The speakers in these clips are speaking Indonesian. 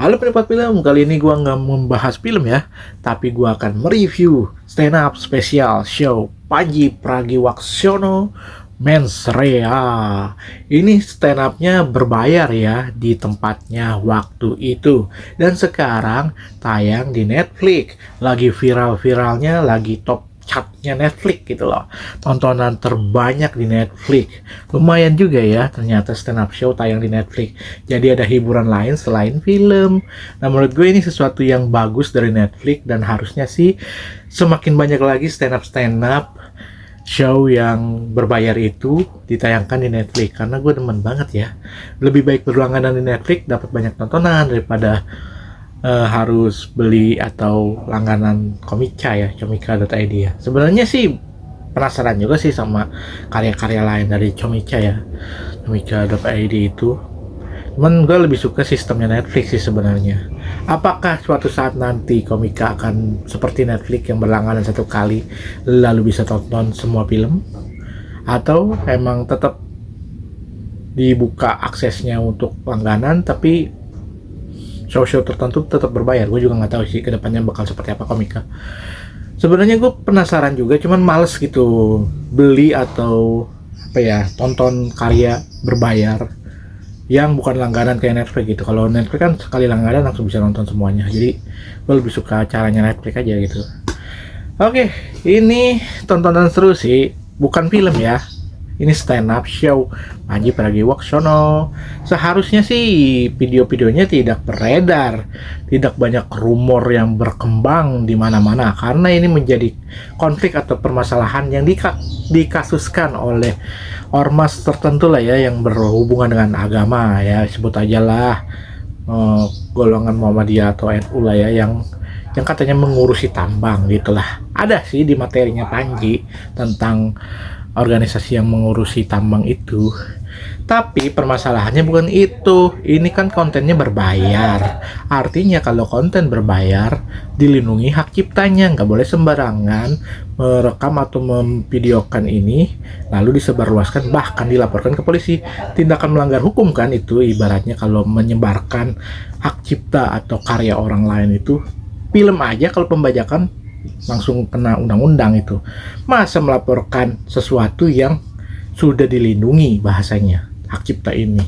Halo penikmat film, kali ini gua nggak membahas film ya, tapi gua akan mereview stand up spesial show Panji Pragiwaksono Mens Rea. Ini stand upnya berbayar ya di tempatnya waktu itu, dan sekarang tayang di Netflix. Lagi viral-viralnya, lagi top chartnya Netflix gitu loh, tontonan terbanyak di Netflix. Lumayan juga ya, ternyata stand up show tayang di Netflix, jadi ada hiburan lain selain film. Nah, menurut gue ini sesuatu yang bagus dari Netflix, dan harusnya sih semakin banyak lagi stand up show yang berbayar itu ditayangkan di Netflix, karena gue demen banget ya. Lebih baik berlangganan di Netflix, dapat banyak tontonan daripada harus beli atau langganan Komika ya, comika.id ya. Sebenarnya sih penasaran juga sih sama karya-karya lain dari Comika ya, comika.id itu. Cuman gue lebih suka sistemnya Netflix sih sebenarnya. Apakah suatu saat nanti Komika akan seperti Netflix yang berlangganan satu kali lalu bisa tonton semua film, atau emang tetap dibuka aksesnya untuk langganan tapi show-show tertentu tetap berbayar? Gue juga nggak tahu sih kedepannya bakal seperti apa Komika. Sebenarnya gue penasaran juga, cuman males gitu beli atau apa ya, tonton karya berbayar yang bukan langganan kayak Netflix gitu. Kalau Netflix kan sekali langganan langsung bisa nonton semuanya, jadi gue lebih suka caranya Netflix aja gitu. Oke, ini tontonan seru sih, bukan film ya. Ini stand up show Panji Pragiwaksono. Seharusnya sih video-videonya tidak beredar, tidak banyak rumor yang berkembang di mana-mana, karena ini menjadi konflik atau permasalahan yang dikasuskan oleh ormas tertentu lah ya, yang berhubungan dengan agama ya, sebut aja lah golongan Muhammadiyah atau NU lah ya, yang katanya mengurusi tambang gitulah. Ada sih di materinya Panji tentang organisasi yang mengurusi tambang itu. Tapi permasalahannya bukan itu. Ini kan kontennya berbayar. Artinya kalau konten berbayar, dilindungi hak ciptanya. Nggak boleh sembarangan merekam atau memvideokan ini lalu disebarluaskan, bahkan dilaporkan ke polisi. Tindakan melanggar hukum kan itu ibaratnya. Kalau menyebarkan hak cipta atau karya orang lain itu, film aja kalau pembajakan langsung kena undang-undang itu. Masa melaporkan sesuatu yang sudah dilindungi bahasanya hak cipta ini,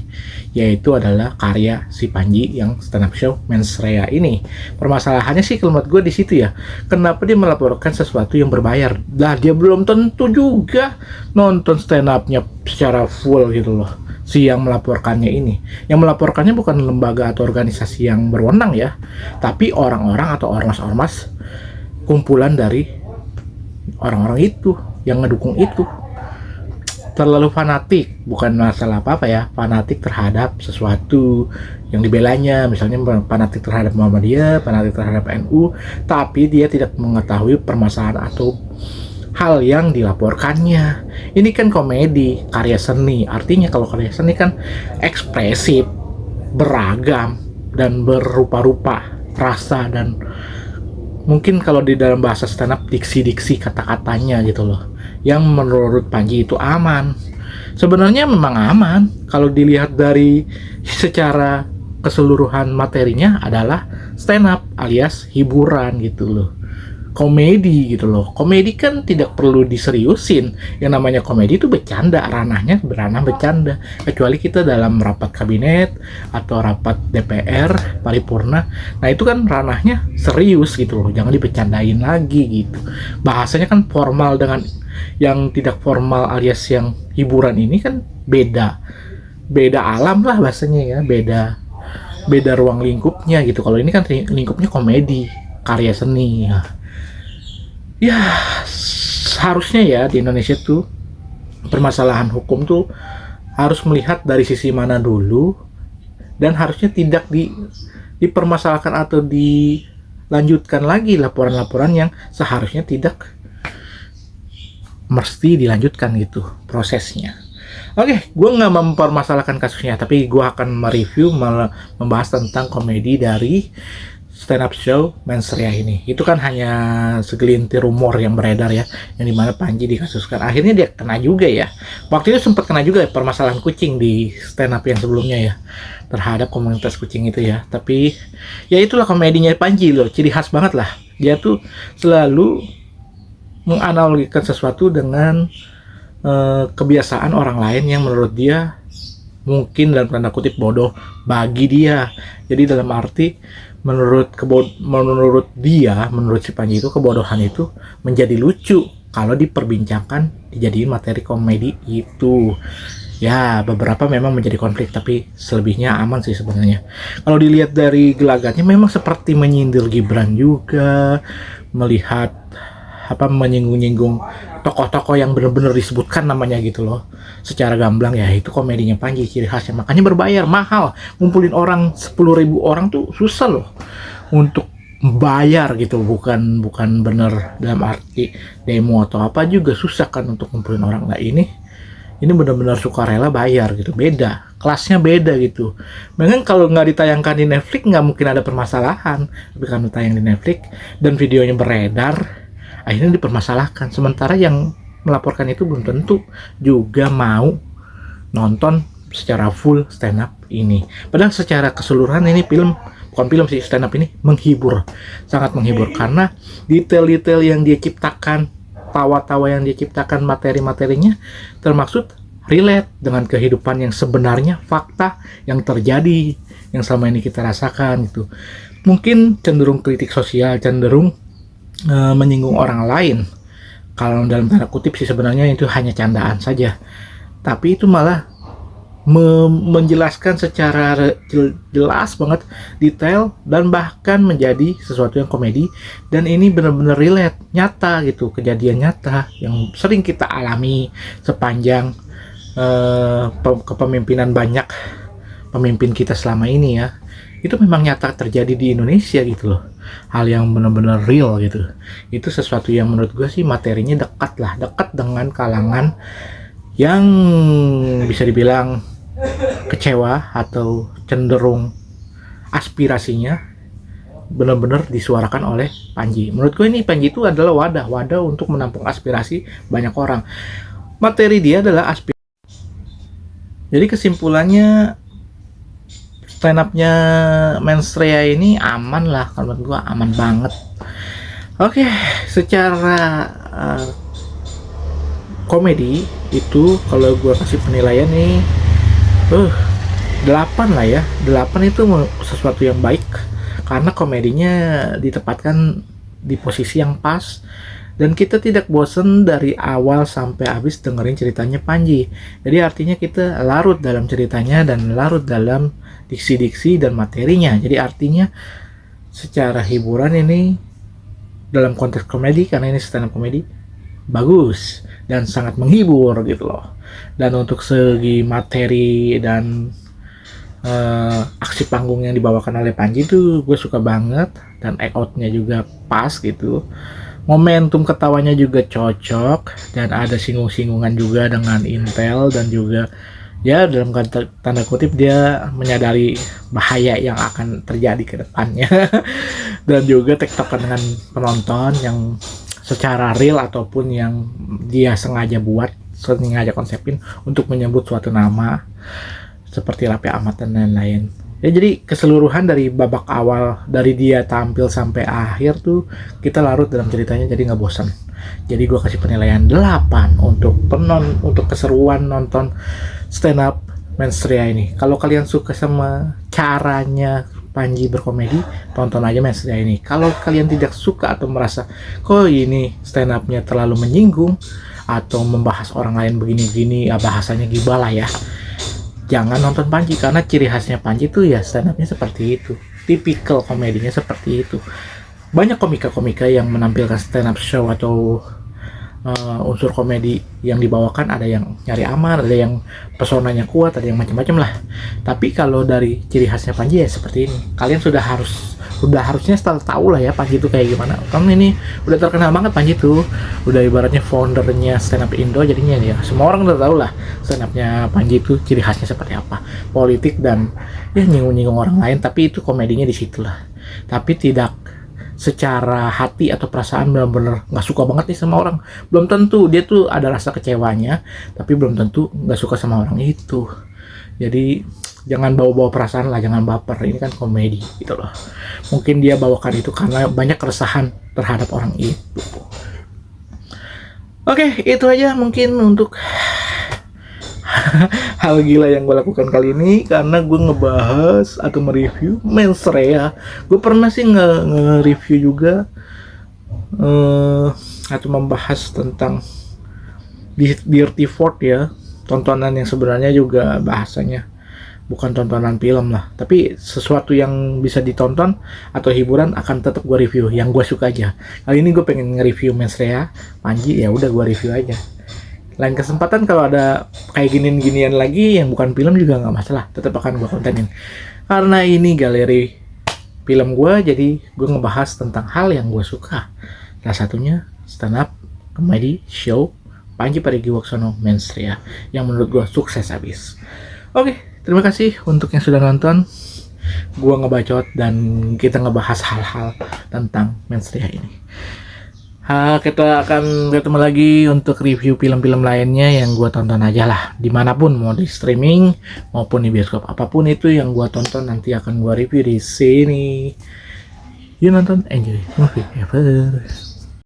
yaitu adalah karya si Panji yang stand up show Mens Rea ini. Permasalahannya sih kalau menurut gue di situ ya, kenapa dia melaporkan sesuatu yang berbayar? Lah dia belum tentu juga nonton stand upnya secara full gitu loh. Si yang melaporkannya ini, yang melaporkannya bukan lembaga atau organisasi yang berwenang ya, tapi orang-orang atau ormas-ormas, kumpulan dari orang-orang itu yang ngedukung itu. Terlalu fanatik, bukan masalah apa-apa ya, fanatik terhadap sesuatu yang dibelanya, misalnya fanatik terhadap Muhammadiyah, fanatik terhadap NU, tapi dia tidak mengetahui permasalahan atau hal yang dilaporkannya. Ini kan komedi, karya seni. Artinya kalau karya seni kan ekspresif, beragam, dan berupa-rupa rasa, dan mungkin kalau di dalam bahasa stand up diksi-diksi kata-katanya gitu loh, yang menurut Panji itu aman. Sebenarnya memang aman kalau dilihat dari secara keseluruhan materinya adalah stand up alias hiburan gitu loh, komedi gitu loh. Komedi kan tidak perlu diseriusin. Yang namanya komedi itu bercanda, ranahnya beranah bercanda. Kecuali kita dalam rapat kabinet atau rapat DPR paripurna, nah itu kan ranahnya serius gitu loh, jangan dibercandain lagi gitu. Bahasanya kan formal dengan yang tidak formal alias yang hiburan ini kan beda alam lah bahasanya ya, beda ruang lingkupnya gitu. Kalau ini kan lingkupnya komedi, karya seni ya. Seharusnya ya di Indonesia tuh permasalahan hukum tuh harus melihat dari sisi mana dulu, dan harusnya tidak dipermasalahkan atau dilanjutkan lagi laporan-laporan yang seharusnya tidak mesti dilanjutkan gitu prosesnya. Oke, gue nggak mempermasalahkan kasusnya, tapi gue akan mereview, membahas tentang komedi dari stand up show Mens Rea ini. Itu kan hanya segelintir rumor yang beredar ya, yang dimana Panji dikasuskan. Akhirnya dia kena juga ya. Waktu itu sempat kena juga ya, permasalahan kucing di stand up yang sebelumnya ya. terhadap komunitas kucing itu ya. Tapi ya itulah komedinya Panji loh, ciri khas banget lah. Dia tuh selalu menganalogikan sesuatu dengan kebiasaan orang lain yang menurut dia mungkin dalam tanda kutip bodoh bagi dia. Jadi dalam arti menurut dia, menurut si Panji itu, kebodohan itu menjadi lucu kalau diperbincangkan, dijadiin materi komedi itu. Ya, beberapa memang menjadi konflik, tapi selebihnya aman sih sebenarnya. Kalau dilihat dari gelagatnya memang seperti menyindir Gibran juga, melihat menyinggung-nyinggung tokoh-tokoh yang benar-benar disebutkan namanya gitu loh, secara gamblang. Ya itu komedinya Panji, ciri khasnya. Makanya berbayar mahal, ngumpulin orang 10.000 orang tuh susah loh untuk bayar gitu, bukan bener dalam arti demo atau apa juga susah kan untuk ngumpulin orang. Nah ini benar-benar sukarela bayar gitu, beda kelasnya, beda gitu. Memang kalau nggak ditayangkan di Netflix nggak mungkin ada permasalahan, tapi karena tayang di Netflix dan videonya beredar, akhirnya dipermasalahkan. Sementara yang melaporkan itu belum tentu juga mau nonton secara full stand up ini. Padahal secara keseluruhan ini bukan film sih, stand up ini menghibur, sangat menghibur, karena detail-detail yang dia ciptakan, tawa-tawa yang dia ciptakan, materi-materinya termaksud relate dengan kehidupan yang sebenarnya, fakta yang terjadi, yang selama ini kita rasakan gitu. Mungkin cenderung kritik sosial, cenderung menyinggung orang lain. Kalau dalam tanda kutip sih sebenarnya itu hanya candaan saja. Tapi itu malah menjelaskan secara jelas banget, detail, dan bahkan menjadi sesuatu yang komedi. Dan ini benar-benar relate, nyata gitu, kejadian nyata yang sering kita alami sepanjang kepemimpinan banyak pemimpin kita selama ini ya. Itu memang nyata terjadi di Indonesia gitu loh, hal yang benar-benar real gitu. Itu sesuatu yang menurut gue sih materinya dekat dengan kalangan yang bisa dibilang kecewa atau cenderung aspirasinya benar-benar disuarakan oleh Panji. Menurut gue ini Panji itu adalah wadah untuk menampung aspirasi banyak orang. Materi dia adalah aspirasi. Jadi kesimpulannya, stand up-nya Mensreya ini aman lah, kalau menurut gua aman banget. Oke, secara komedi itu kalau gua kasih penilaian nih 8 lah ya. 8 itu sesuatu yang baik karena komedinya ditempatkan di posisi yang pas dan kita tidak bosen dari awal sampai habis dengerin ceritanya Panji. Jadi artinya kita larut dalam ceritanya dan larut dalam diksi-diksi dan materinya. Jadi artinya secara hiburan ini dalam konteks komedi, karena ini stand up komedi, bagus dan sangat menghibur gitu loh. Dan untuk segi materi dan aksi panggung yang dibawakan oleh Panji itu gue suka banget, dan act out-nya juga pas gitu. Momentum ketawanya juga cocok, dan ada singgung-singgungan juga dengan Intel, dan juga ya dalam tanda kutip dia menyadari bahaya yang akan terjadi ke depannya. Dan juga tektokan dengan penonton yang secara real ataupun yang dia sengaja konsepin untuk menyebut suatu nama seperti Raffi Ahmad dan lain-lain. Ya, jadi keseluruhan dari babak awal, dari dia tampil sampai akhir tuh kita larut dalam ceritanya, jadi nggak bosan. Jadi gue kasih penilaian 8 untuk keseruan nonton stand up Mensreya ini. Kalau kalian suka sama caranya Panji berkomedi, tonton aja Mensreya ini. Kalau kalian tidak suka atau merasa kok ini stand up-nya terlalu menyinggung atau membahas orang lain begini-begini, ya bahasanya gibah lah ya, jangan nonton Panji, karena ciri khasnya Panji tuh ya stand up-nya seperti itu, tipikal komedinya seperti itu. Banyak komika-komika yang menampilkan stand up show atau unsur komedi yang dibawakan, ada yang nyari aman, ada yang pesonanya kuat, ada yang macam-macam lah. Tapi kalau dari ciri khasnya Panji ya seperti ini. Kalian harusnya tahu lah ya Panji itu kayak gimana. Kan ini udah terkenal banget Panji tuh, udah ibaratnya foundernya stand up Indo, jadinya ya semua orang udah tahu lah stand upnya Panji itu ciri khasnya seperti apa, politik dan ya nyinggung-nyinggung orang lain, tapi itu komedinya di situ lah. Tapi tidak secara hati atau perasaan benar-benar nggak suka banget nih sama orang, belum tentu. Dia tuh ada rasa kecewanya, tapi belum tentu nggak suka sama orang itu. Jadi jangan bawa-bawa perasaan lah, jangan baper, ini kan komedi gitu loh. Mungkin dia bawakan itu karena banyak keresahan terhadap orang itu. Oke, itu aja mungkin untuk hal gila yang gue lakukan kali ini, karena gue ngebahas atau mereview Mens Rea. Gue pernah sih nge-review juga atau membahas tentang Dirty Fort ya, tontonan yang sebenarnya juga bahasanya bukan tontonan film lah, tapi sesuatu yang bisa ditonton atau hiburan akan tetap gue review yang gue suka aja. Kali ini gue pengen nge-review Mens Rea Panji, ya udah gue review aja. Lain kesempatan kalau ada kayak ginian lagi yang bukan film juga nggak masalah, tetap akan gue kontenin. Karena ini galeri film gue, jadi gue ngebahas tentang hal yang gue suka. Salah satunya stand up comedy show Panji Pragiwaksono Mens Rea yang menurut gue sukses abis. Oke, terima kasih untuk yang sudah nonton. Gue ngebacot dan kita ngebahas hal-hal tentang Mens Rea ini. Kita akan ketemu lagi untuk review film-film lainnya yang gue tonton aja lah, dimanapun, mau di streaming maupun di bioskop, apapun itu yang gue tonton nanti akan gue review di sini. Yuk nonton, enjoy movie ever.